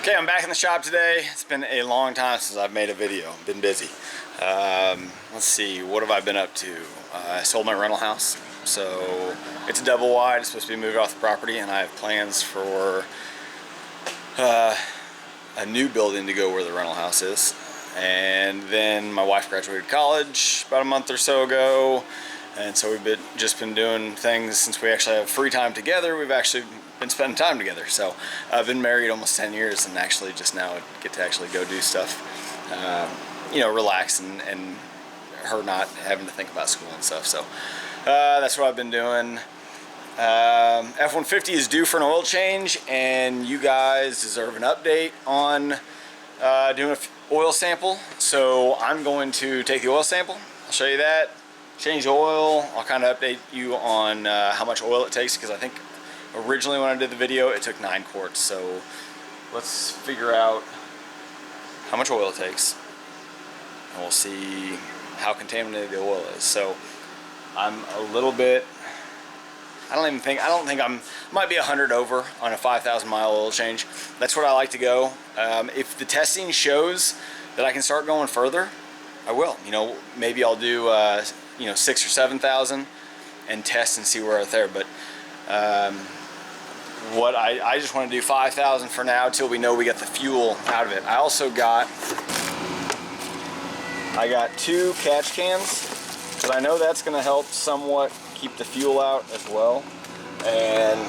Okay, I'm back in the shop today. It's been a long time since I've made a video. Been busy. Let's see, what have I been up to? I sold my rental house, so it's a double wide. It's supposed to be moved off the property, and I have plans for a new building to go where the rental house is. And then my wife graduated college about a month or so ago, and so we've just been doing things since we actually have free time together. We've actually been spending time together. So I've been married almost 10 years and actually just now get to actually go do stuff, you know, relax and her not having to think about school and stuff. So that's what I've been doing. F150 is due for an oil change, and you guys deserve an update on doing an oil sample. So I'm going to take the oil sample. I'll show you that, change the oil. I'll kind of update you on how much oil it takes, because I think originally when I did the video it took 9 quarts. So let's figure out how much oil it takes, and we'll see how contaminated the oil is. So I'm a little bit, I don't think might be 100 over on a 5,000 mile oil change. That's what I like to go. If the testing shows that I can start going further, I will. You know, maybe I'll do you know, 6,000 or 7,000 and test and see where it's there. But what I just want to do 5,000 for now till we know we get the fuel out of it. I also got 2 catch cans, because I know that's going to help somewhat keep the fuel out as well. And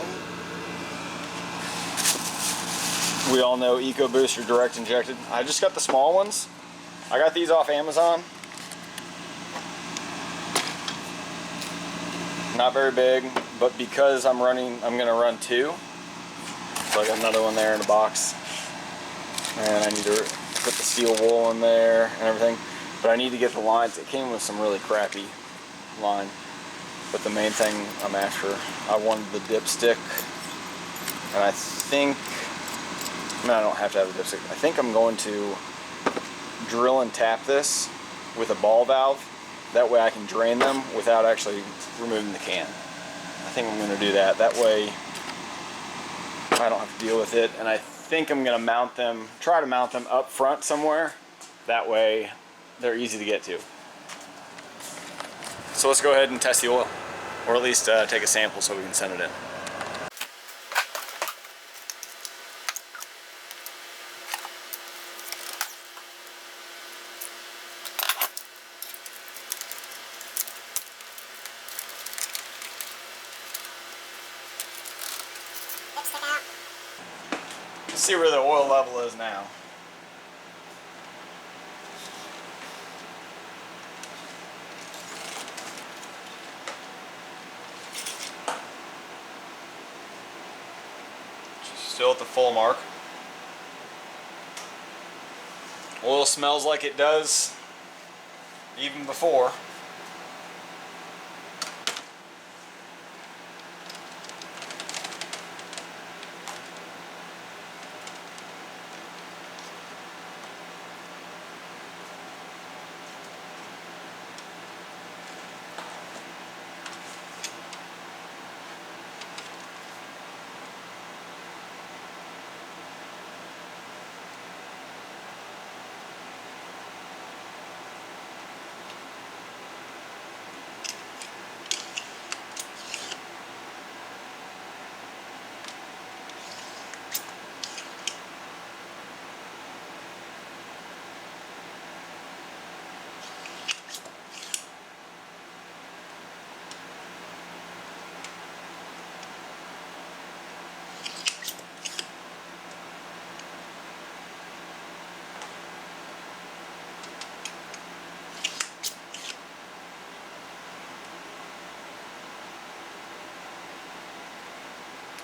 we all know EcoBoost are direct injected. I just got the small ones. I got these off Amazon. Not very big, but because I'm going to run 2. So I got another one there in the box. And I need to put the steel wool in there and everything. But I need to get the lines. It came with some really crappy line. But the main thing I'm after, I wanted the dipstick. And I think, I don't have to have a dipstick. I think I'm going to drill and tap this with a ball valve. That way I can drain them without actually removing the can. I think I'm going to do that. That way I don't have to deal with it. And I think I'm going to mount them, try to mount them up front somewhere. That way they're easy to get to. So let's go ahead and test the oil, or at least take a sample so we can send it in. Let's see where the oil level is now. Still at the full mark. Oil smells like it does even before.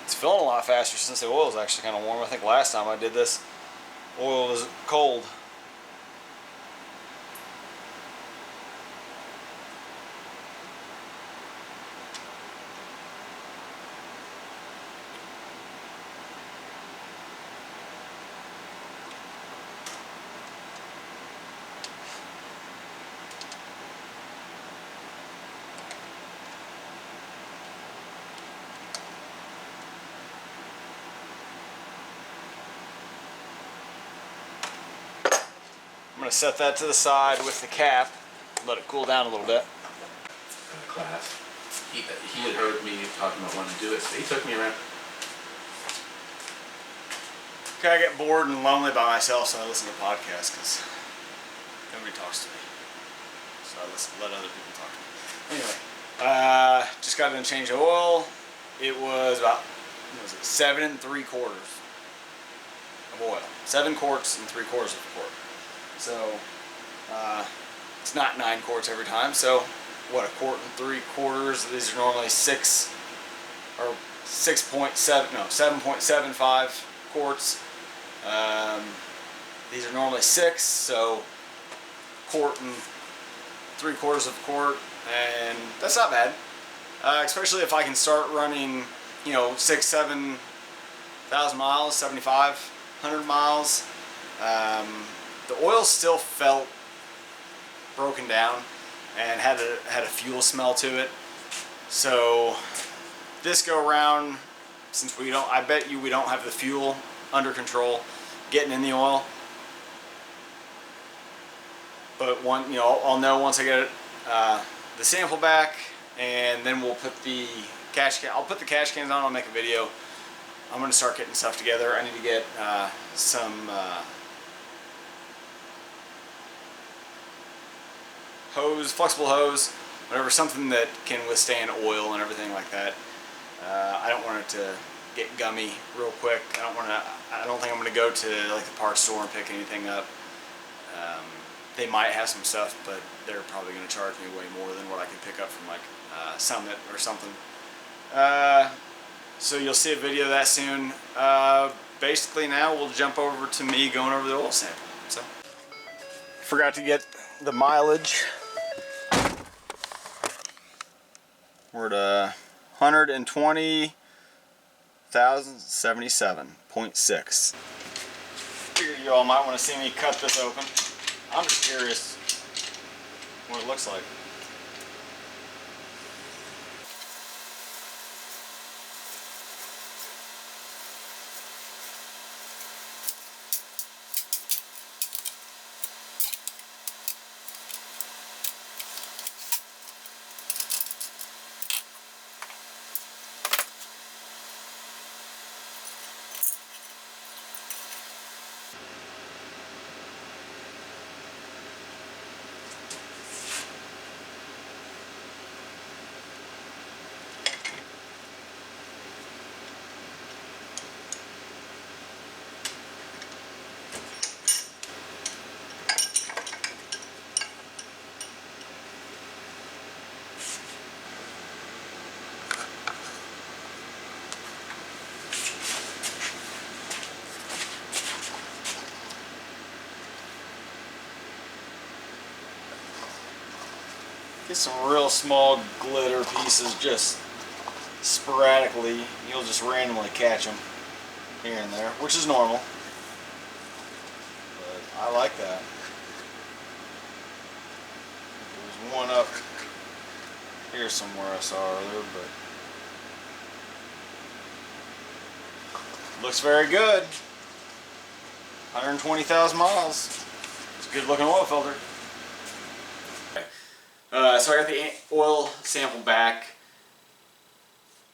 It's filling a lot faster since the oil is actually kind of warm. I think last time I did this, oil was cold. going to set that to the side with the cap, let it cool down a little bit. In the class, he had heard me talking about wanting to do it, so he took me around. Okay, I get bored and lonely by myself, so I listen to podcasts because nobody talks to me. So I let other people talk to me. Anyway, just got done changing oil. It was about, what was it, 7 3/4 of oil. 7 quarts and 3/4 of a quart. So it's not 9 quarts every time. So what, 1 quart and 3/4? These are normally 7.75 quarts. These are normally 6, so 1 quart and 3/4 of a quart, and that's not bad. Especially if I can start running, 6,000-7,000 miles, 7,500 miles. The oil still felt broken down and had a fuel smell to it. So this go around, since I bet you we don't have the fuel under control getting in the oil. But I'll know once I get the sample back, and then we'll put the I'll put the cash cans on. I'll make a video. I'm going to start getting stuff together. I need to get some hose, flexible hose, whatever, something that can withstand oil and everything like that. I don't want it to get gummy real quick. I don't think I'm going to go to like the parts store and pick anything up. They might have some stuff, but they're probably going to charge me way more than what I can pick up from like Summit or something. So you'll see a video of that soon. Basically now we'll jump over to me going over the oil sample. So forgot to get the mileage. We're at 120,077.6. Figured you all might want to see me cut this open. I'm just curious what it looks like. Get some real small glitter pieces just sporadically. You'll just randomly catch them here and there, which is normal. But I like that. There's one up here somewhere I saw earlier, but looks very good. 120,000 miles. It's a good looking oil filter. So I got the oil sample back,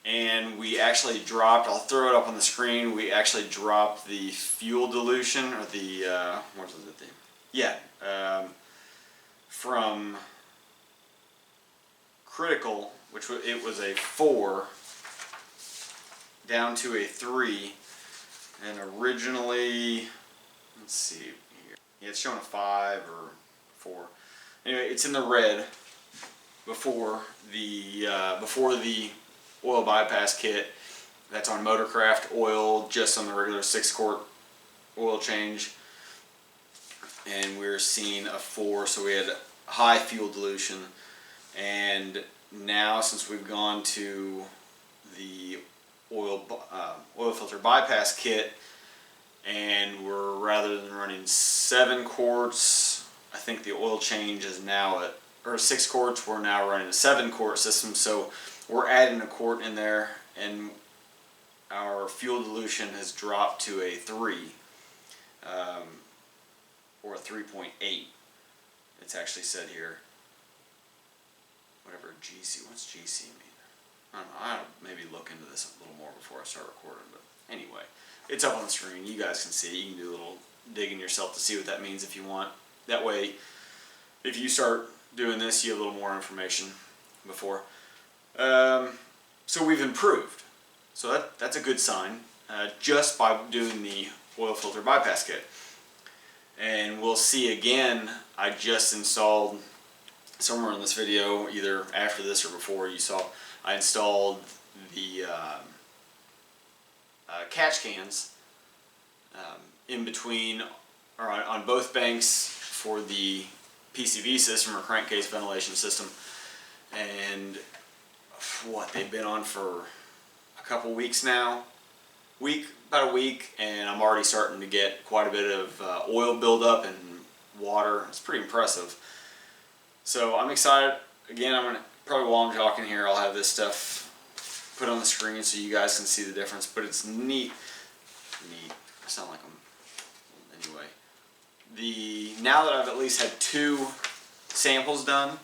and we actually dropped, I'll throw it up on the screen, we actually dropped the fuel dilution, or the, what was it? From critical, which it was a 4, down to a 3, and originally, let's see here, yeah, it's showing a 5 or 4. Anyway, it's in the red before the oil bypass kit. That's on Motorcraft oil, just on the regular 6-quart oil change. And we're seeing a 4, so we had high fuel dilution. And now, since we've gone to the oil filter bypass kit, and we're, rather than running 7 quarts, I think the oil change is now at, or 6 quarts, we're now running a 7-quart system, so we're adding a quart in there, and our fuel dilution has dropped to a 3. or a 3.8. It's actually said here. Whatever GC, what's GC mean? I don't know, I'll maybe look into this a little more before I start recording, but anyway, it's up on the screen. You guys can see it. You can do a little digging yourself to see what that means if you want. That way, if you start doing this, you have a little more information before. So we've improved. So that's a good sign, just by doing the oil filter bypass kit. And we'll see again, I just installed, somewhere in this video, either after this or before, you saw, I installed the catch cans in between, or on both banks for the PCV system, or crankcase ventilation system. And they've been on for a couple weeks now, about a week, and I'm already starting to get quite a bit of oil buildup and water. It's pretty impressive. So I'm excited. Again, I'm gonna probably, while I'm talking here, I'll have this stuff put on the screen so you guys can see the difference. But it's neat. I sound like I'm, anyway. Now that I've at least had 2 samples done,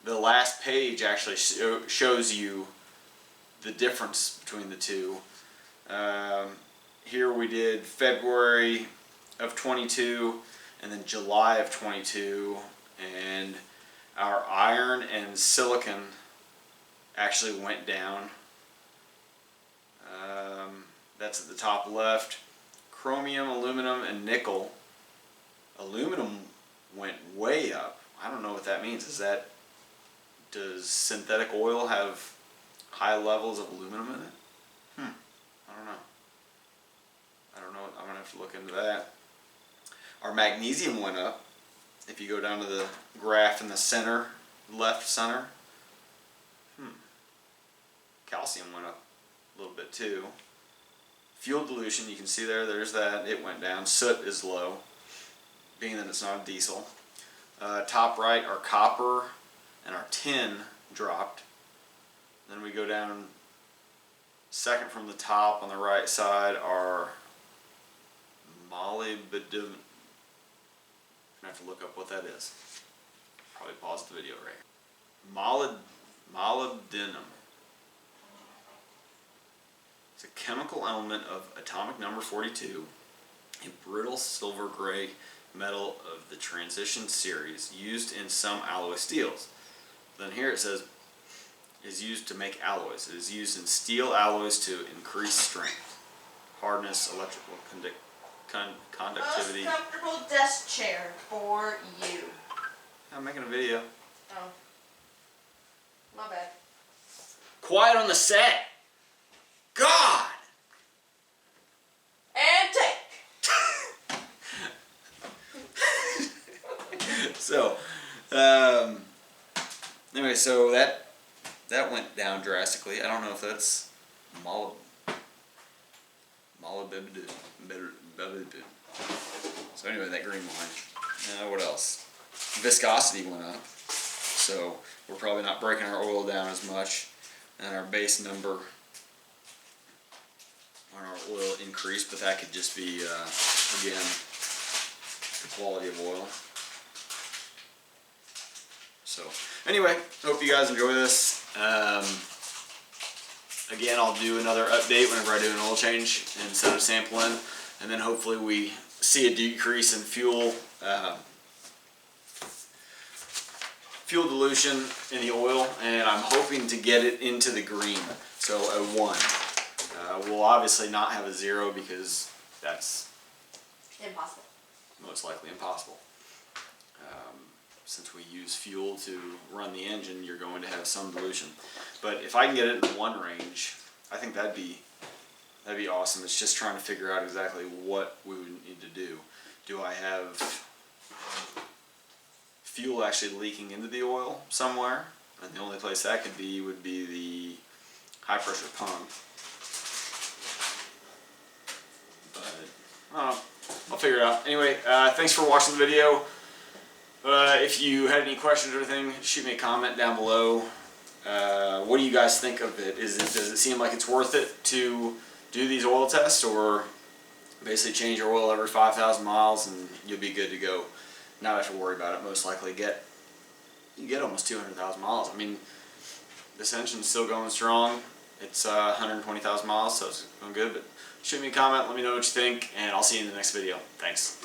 the last page actually shows you the difference between the two. Here we did February of 22 and then July of 22, and our iron and silicon actually went down. That's at the top left. Chromium, aluminum, and nickel. Aluminum went way up. I don't know what that means. Does synthetic oil have high levels of aluminum in it? I don't know. I'm gonna have to look into that. Our magnesium went up. If you go down to the graph in the center, left center. Calcium went up a little bit too. Fuel dilution, you can see there's that, it went down. Soot is low, being that it's not a diesel. Top right, our copper and our tin dropped. Then we go down, second from the top on the right side, our molybdenum. I have to look up what that is. Probably pause the video right here. Molybdenum. It's a chemical element of atomic number 42, a brittle silver gray metal of the transition series used in some alloy steels. Then here it says is used to make alloys. It is used in steel alloys to increase strength, hardness, electrical conductivity. Most comfortable desk chair for you. I'm making a video. Oh. My bad. Quiet on the set. God! And take. So, anyway, so that went down drastically. I don't know if that's molybdenum. So anyway, that green line. What else? Viscosity went up. So we're probably not breaking our oil down as much. And our base number on our oil increased, but that could just be, again, the quality of oil. So anyway, hope you guys enjoy this. Again, I'll do another update whenever I do an oil change instead of sampling, and then hopefully we see a decrease in fuel dilution in the oil, and I'm hoping to get it into the green, so a 1. We'll obviously not have a 0 because that's Impossible. most likely impossible. Since we use fuel to run the engine, you're going to have some dilution. But if I can get it in 1 range, I think that'd be awesome. It's just trying to figure out exactly what we would need to do. Do I have fuel actually leaking into the oil somewhere? And the only place that could be would be the high pressure pump. But I don't know. I'll figure it out. Anyway, thanks for watching the video. If you had any questions or anything, shoot me a comment down below. What do you guys think of it? Does it seem like it's worth it to do these oil tests, or Basically change your oil every 5,000 miles and you'll be good to go. Not have to worry about it. Most likely you get almost 200,000 miles. I mean, this engine's still going strong. It's 120,000 miles, so it's going good. But shoot me a comment, let me know what you think, and I'll see you in the next video. Thanks.